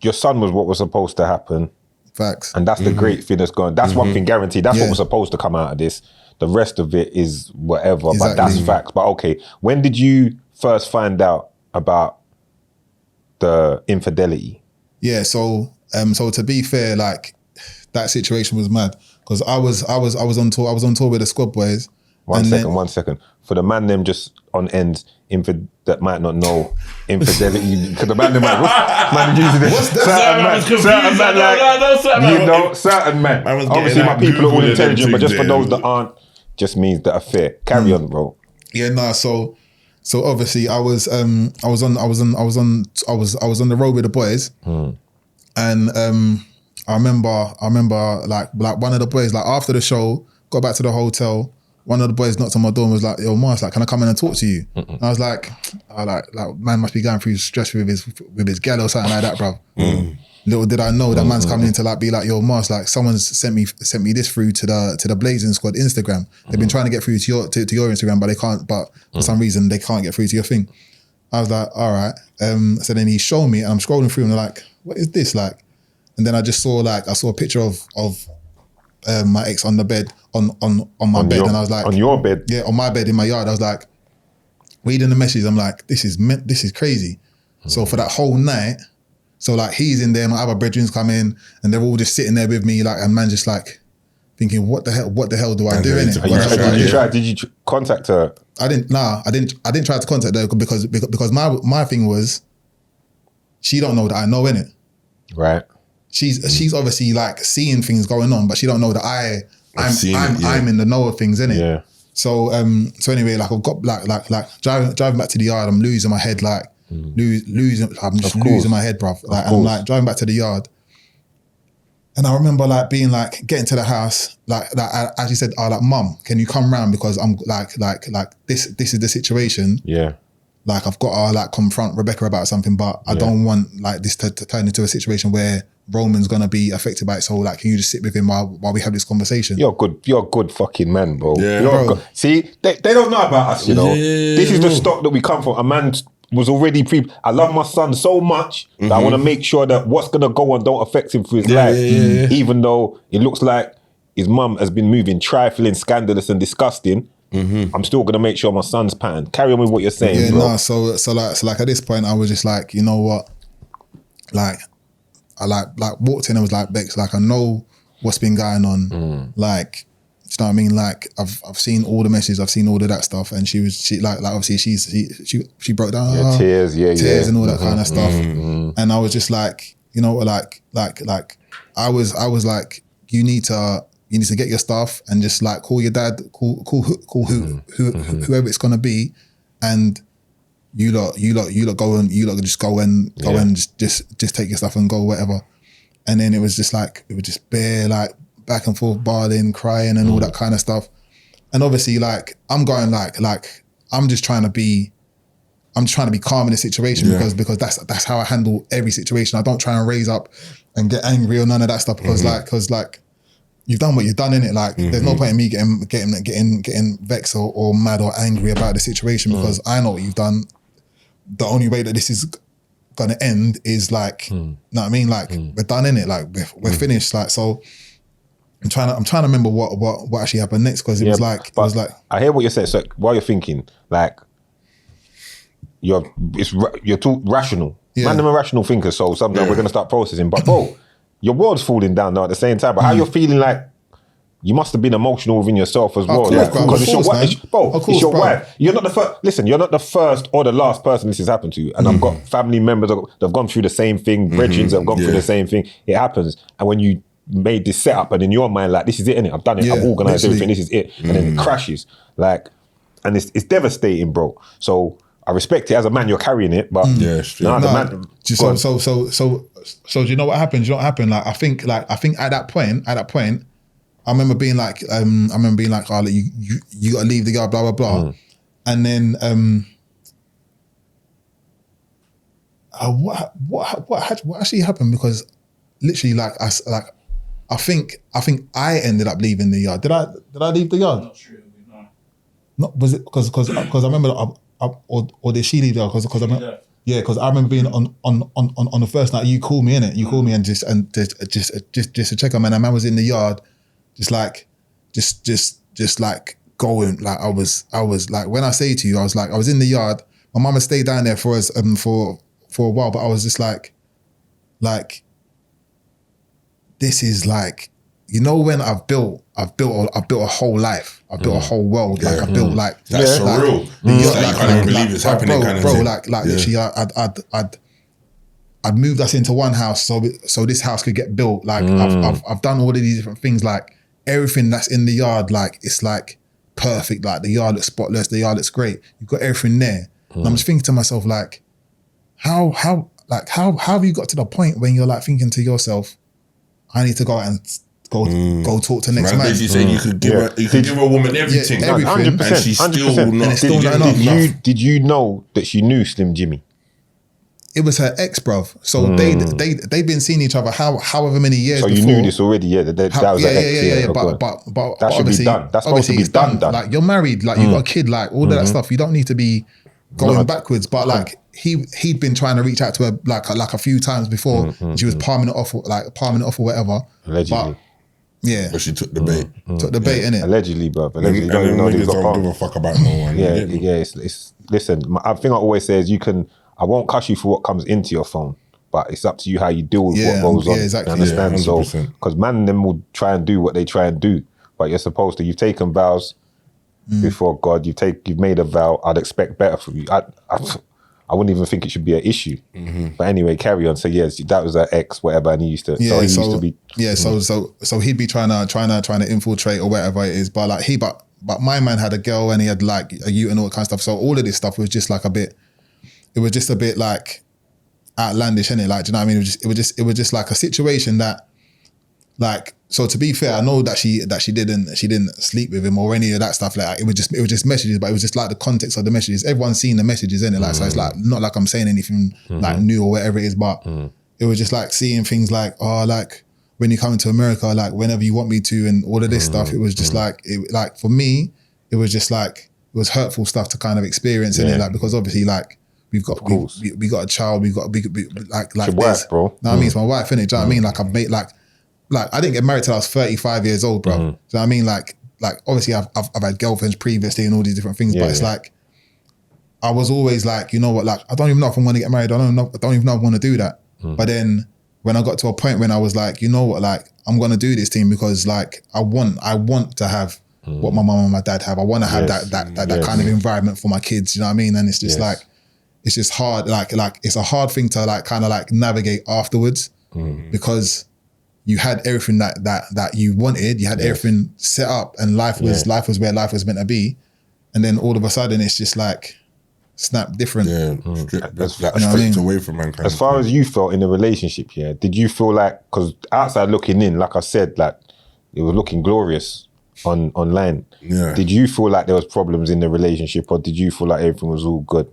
your son was what was supposed to happen. Facts. And that's the great thing that's going. That's one thing guaranteed. That's what was supposed to come out of this. The rest of it is whatever, but that's facts. But okay, when did you first find out about the infidelity? Yeah, so to be fair, like that situation was mad because I was on tour. I was on tour with the Squad Boys. One second. For the man them just on ends, that might not know infidelity, because the man them man using it. Certain man. Obviously, my people are all intelligent, but just for those that aren't, just means that affair. Carry on, bro. Yeah, nah. So obviously, I was on the road with the boys, and I remember like one of the boys, like after the show, got back to the hotel. One of the boys knocked on my door and was like, "Yo, Mars, like, can I come in and talk to you?" And I was like, man must be going through stress with his gal or something like that, bro. Little did I know that man's coming in to like be like, "Yo, Mars, like, someone's sent me this through to the Blazing Squad Instagram. They've been trying to get through to your Instagram, but they can't. But for some reason, they can't get through to your thing." I was like, "All right." So then he showed me, and I'm scrolling through, and they're like, "What is this like?" And then I saw a picture of my ex on the bed, on my bed, and I was like, on your bed? Yeah, on my bed in my yard. I was like, reading the message, I'm like, this is crazy. So for that whole night, so like he's in there, my other brethren's come in, and they're all just sitting there with me, like, and man just like thinking, what the hell do I do in it? Did you contact her? I didn't try to contact her because my thing was, she don't know that I know, innit? Right. She's obviously like seeing things going on, but she don't know that I'm in the know of things, innit? Yeah. So anyway, like I've got like driving back to the yard, I'm losing my head, like losing my head, bruv. Like, and I'm like driving back to the yard, and I remember like being like getting to the house, like as you said, like, "Mum, can you come round because I'm like this is the situation." Yeah. Like I've got to like confront Rebecca about something, but I don't want like this to turn into a situation where Roman's gonna be affected by it. So like, can you just sit with him while we have this conversation? You're a good fucking man, bro. Yeah, bro. See, they don't know about us, you know. This is the stock that we come from. A man was already I love my son so much that I want to make sure that what's gonna go on don't affect him through his life. Even though it looks like his mum has been moving trifling, scandalous and disgusting. I'm still gonna make sure my son's patterned. Carry on with what you're saying, bro. So like at this point, I was just like, you know what? Like, I like walked in and was like, "Bex, like, I know what's been going on. Like, do you know what I mean? Like, I've seen all the messages, I've seen all of that stuff." And she obviously she broke down, tears and all that kind of stuff. And I was just like, you know, like I was like, you need to get your stuff and just like call your dad, call whoever it's gonna be, and you lot just go and just take your stuff and go, whatever. And then it was just bare like back and forth, bawling, crying, and all that kind of stuff. And obviously, like, I'm going like I'm just trying to be calm in the situation because that's how I handle every situation. I don't try and raise up and get angry or none of that stuff because you've done what you've done, innit? Like, there's no point in me getting vexed or mad or angry about the situation because I know what you've done. The only way that this is gonna end is like, know what I mean? Like, we're done, innit? Like, we're finished. Like, so I'm trying to remember what actually happened next because it was like I hear what you're saying. So while you're thinking, like, you're too rational. Yeah. Man, I'm a rational thinker, so sometimes we're gonna start processing. But bro, your world's falling down now at the same time. But how you're feeling, like, you must have been emotional within yourself as well. Because it's your wife. You're not the first. Listen, you're not the first or the last person this has happened to. And I've got family members that have gone through the same thing, brethren that have gone through the same thing. It happens. And when you made this setup and in your mind, like, this is it, innit? I've done it, I've organised everything, this is it. And then it crashes. Like, and it's devastating, bro. So I respect it as a man, you're carrying it, but So do you know what happened? Do you know what happened? Like, I think at that point, I remember being like, oh, you gotta leave the yard, blah, blah, blah. And then what actually happened? Because literally, like, I think I ended up leaving the yard. Did I leave the yard? Not sure. No. Was it because I remember or did she leave the yard? Because I Yeah, because I remember being on the first night. You called me, innit? You called me and just to check on, man. And man was in the yard, just like going. Like I was like, when I say to you, I was like, I was in the yard. My mama stayed down there for us for a while, but I was just like this is like, you know, when I've built a whole life, I've built a whole world. Like I built like that's surreal. You can't even believe it's happening, kind of thing. Like literally, I'd moved us into one house so this house could get built. Like I've done all of these different things. Like everything that's in the yard, like it's like perfect. Like the yard looks spotless. The yard looks great. You've got everything there. And I'm just thinking to myself, like, how have you got to the point when you're like thinking to yourself, I need to go out and go talk to next man. Basically saying you could give a woman everything, yeah, everything, 100%, and she's 100%. still not. And it's still not enough. Did you know that she knew Slim Jimmy? It was her ex, bruv. So they've been seeing each other however many years. So before. you knew this already, yeah? That was her ex. Yeah. Okay. But that should be done. That's supposed to be done. Like you're married, like you got a kid, like all of that stuff. You don't need to be going backwards. But like he'd been trying to reach out to her like a few times before. She was palming it off or whatever. Allegedly. But she took the bait. Took the bait, innit? Allegedly, bruv. Allegedly, And don't know niggas they've got don't give a fuck about no one. Yeah. It's listen. I think I always say is I won't cuss you for what comes into your phone, but it's up to you how you deal with what goes on. Exactly. You understand? So 100%. because man, them will try and do what they try and do, but you're supposed to. You've taken vows before God. You've made a vow. I'd expect better from you. I wouldn't even think it should be an issue. But anyway, carry on. So yes, that was her ex, whatever, and he used to. Yeah, so he used to be. Yeah, so he'd be trying to infiltrate or whatever it is. But like but my man had a girl and he had like a youth and all that kind of stuff. So all of this stuff was just like a bit. It was just a bit like outlandish, innit? Like, do you know what I mean? It was just like a situation that, like, so to be fair, I know that she didn't sleep with him or any of that stuff. Like, it was just messages, but it was just like the context of the messages. Everyone's seen the messages, innit? Like, so it's like not like I'm saying anything like new or whatever it is, but it was just like seeing things like, oh, like when you come to America, like whenever you want me to, and all of this stuff. It was just like for me, it was just like it was hurtful stuff to kind of experience, innit? Like, because obviously, like. We got a child. We got a big like your this. wife, bro. No, I mean it's my wife, innit? Do you know what I mean? Like I made like I didn't get married till I was 35 years old, bro. Do you know what I mean? Like obviously I've had girlfriends previously and all these different things, but it's like I was always like, you know what? Like I don't even know if I'm going to get married. I don't even know if I want to do that. But then when I got to a point when I was like, you know what? Like I'm going to do this thing because like I want to have what my mum and my dad have. I want to have that kind of environment for my kids. You know what I mean? And it's just like. It's just hard, like it's a hard thing to like kind of like navigate afterwards because you had everything that you wanted, you had everything set up, and life was where life was meant to be, and then all of a sudden it's just like snap different. That's like stripped away from mankind. As far as you felt in the relationship, did you feel like, because outside looking in, like I said, like it was looking glorious online. Did you feel like there was problems in the relationship, or did you feel like everything was all good?